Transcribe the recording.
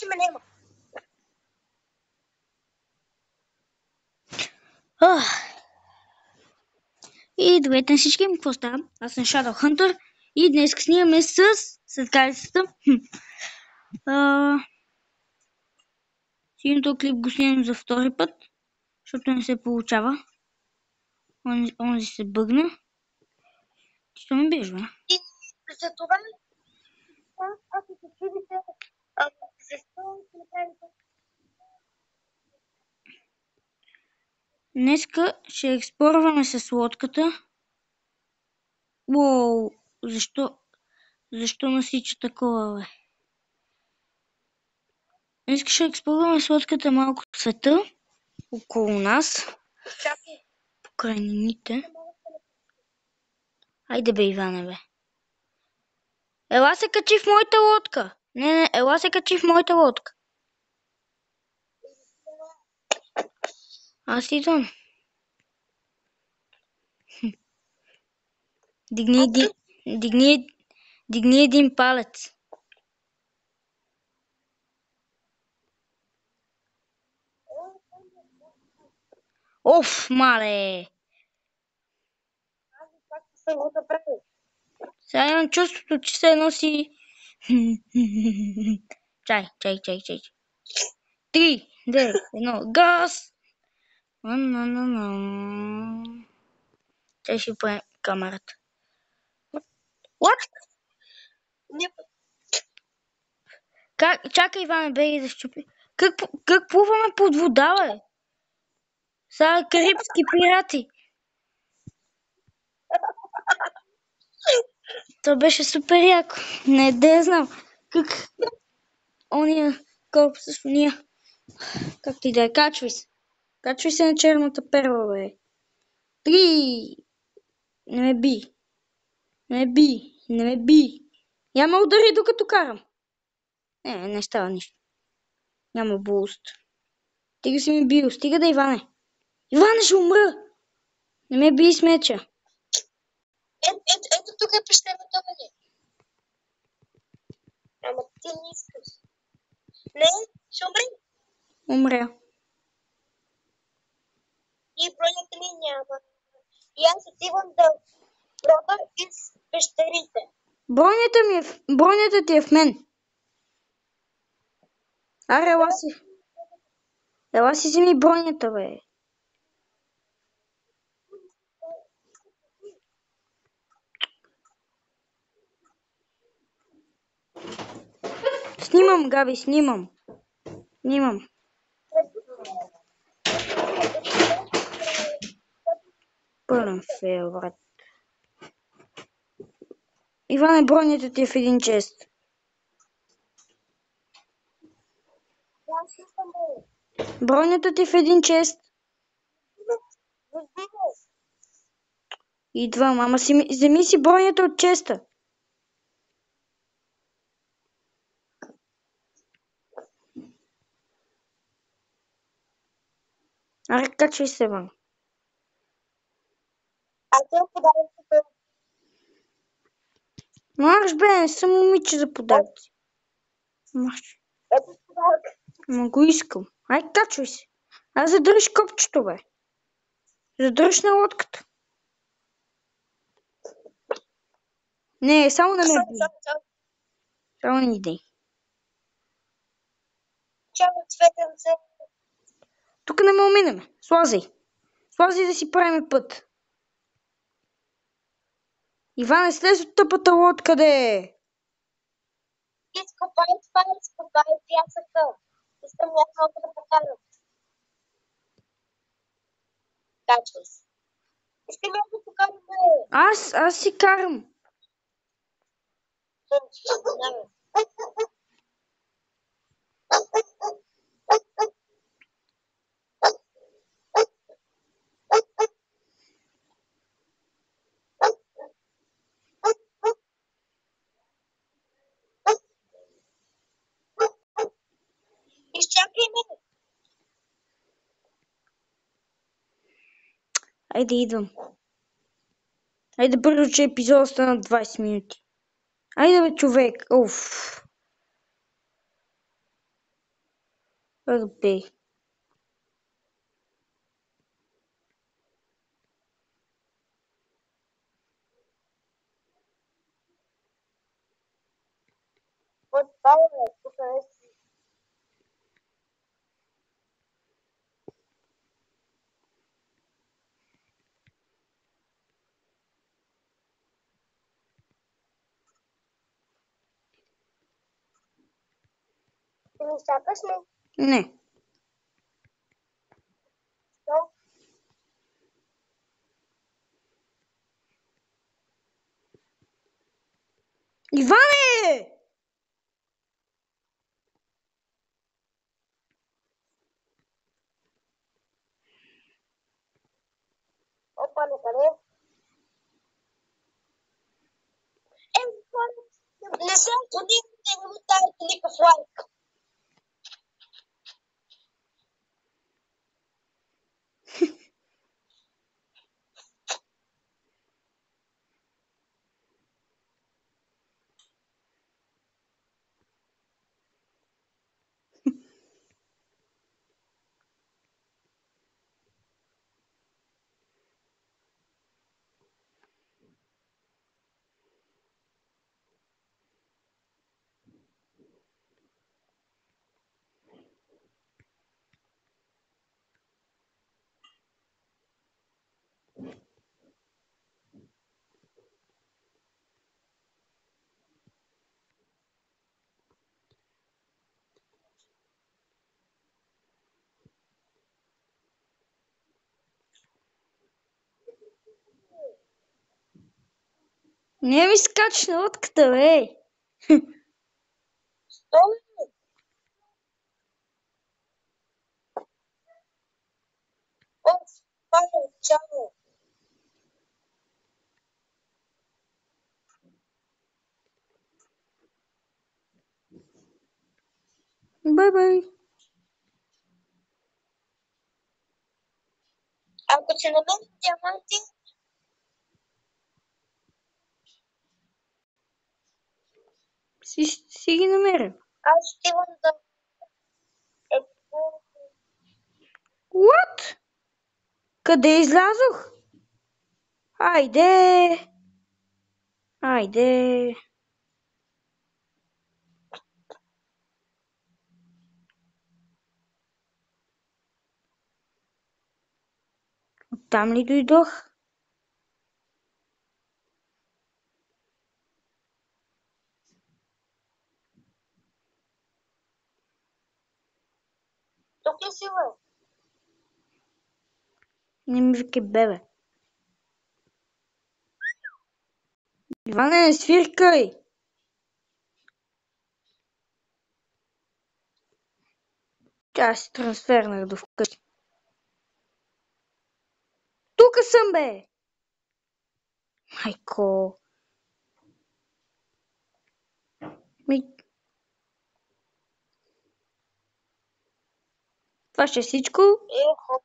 Вече ме няма. И добре на всички, какво става? Аз съм Shadow Hunter и днес снимаме с светкавицата. Синото клип го снимам за втори път, защото не се получава. Онзи се бъгна. Ти що ме бежа? И за това аз се чудите защо се направи това. Днеска ще експлорваме с лодката. Уоу, защо насича такова, бе? Днеска ще експлорваме с лодката малко света около нас, по крайнините. Айде бе, Иване, бе. Ела се качи в моята лодка. Не, ела се качи в моята лодка. Аз идвам. Дигни един палец. Оф, мале! Аз пак съм го направил. Сега имам чувството, че се носи... Чай. 3, 2, 1, газ! Чай ще поем камерата. What? Чакай, Иване, беги да щупи. Как плуваме под вода, бе? Сега карибски пирати. То беше супер яко. Не, да знам. Как... Ония корп с уния. Как ти да е? Качвай се. Качвай се на черната перла, бе. 3. Не ме би. Не ме би. Я ме удари докато карам. Не става нищо. Няма буст. Стига си ме бил. Стига да, Иване. Иване, ще умра. Не ме би с меча. Ето тук е пещерата, нали? Ама ти не искаш. Не, ще умри. Умря. И бронята ми няма. И аз отивам да пробвам из пещерите. Бронята ти е в мен. Аре, ела си. Ела си вземи бронята, бе. Снимам, Габи, снимам. Пълен фейл, брат. Иване, бронята ти е в един чест. Бронята ти е в един чест. Идвам, ама вземи си бронята от честа. Аре, качвай се, бе. Аз те подарям тук. Марш, бе, не съм момиче за подаръци. Марш. Ето подарък. Ма го искам. Ай, качвай се. Аз задръж копчето, бе. Задръж на лодката. Не, само не ме бий. Само не идей. Чао, цветенце. Тук не ме уминеме. Слазай да си правим път. Иване, слез от тъпата лодка, де. Изкопай пясъка. Искам някакво да покарам. Качвай се. Искам някакво да покарам, бе. Аз си карам. Изчакай ме. Айде, идвам. Айде бързо, че епизодът стана 20 минути. Айде, бе, човек. Уф. Разбей. От това е, тук е си. Ти ми сякаш ли? Не. Що? Иване! Опа, на къде? Не съм ходил, не му дайте никакъв лайк. Не ми скачи на лодката, бе. Що? Оф, пане, чао. Бай-бай. Ако се намерим диаманти, Си ги намеря. аз ще имам да експлорирам. What? Къде излязох? Айде. Айде. Там ли дойдох? Тук ли си, бе? Не ми викай, бебе. Иване, не свиркай. Тя си трансфернах до вкъщи. Тука съм, бе. Майко. Това ще е всичко. Ехо.